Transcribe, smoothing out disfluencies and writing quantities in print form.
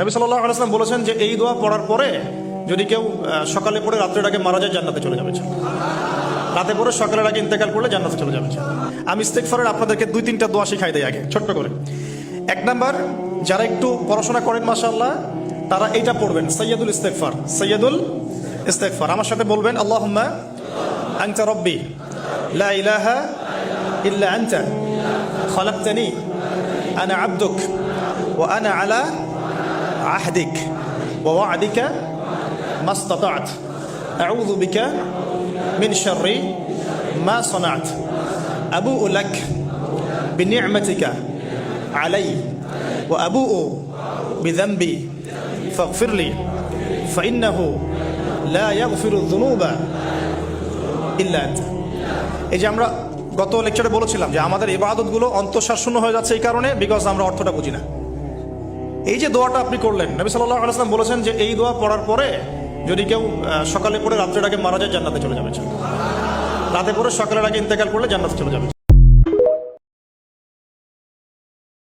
নবী সাল্লাল্লাহু আলাইহি ওয়াসাল্লাম বলেছেন যে এই দোয়া পড়ার পরে যদি কেউ সকালে পড়ে রাত্রের আগে মারা যায় জান্নাতে চলে যাবে, রাতে পড়ে সকালের আগে ইন্তেকাল করলে জান্নাতে চলে যাবে। আমি ইস্তেগফারের আপনাদেরকে 2-3টা দোয়া শিখাই দেই আগে ছোট্ট করে। 1 নাম্বার, যারা একটু পড়াশোনা করেন মাশাআল্লাহ তারা এইটা পড়বেন, সাইয়্যিদুল ইস্তেগফার। সাইয়্যিদুল ইস্তেগফার আমার সাথে বলবেন, আল্লাহুম্মা আনতা রাব্বি লা ইলাহা ইল্লা আনতা খালাকতানি আনা আবদুক ওয়া আনা আলা আহদিক ওয়া ওয়া'দিকা মাসতাতা'ত আউযু বিকা মিন শাররি মা সানা'ত আবু'ু লাক বিনি'মাতিকা আলাইয়া ওয়া আবু'ু বিযানবি ফাগফিরলি ফাইন্নাহু লা ইয়াগফিরুয যুনুবা ইল্লা আনতা। এই যে আমরা গত লেকচারে বলেছিলাম যে আমাদের ইবাদতগুলো অন্তঃসার শূন্য হয়ে যাচ্ছে এই কারণে, বিকজ আমরা অর্থটা বুঝি না। এই যে দোয়াটা আপনি করলেন, নবী সাল্লাল্লাহু আলাইহি ওয়াসাল্লাম বলেছেন যে এই দোয়া পড়ার পরে যদি কেউ সকালে পড়ে রাত্রের আগে মারা যায় জান্নাতে চলে যাবে, রাতে পড়ে সকালের আগে ইন্তেকাল করলে জান্নাতে চলে যাবে।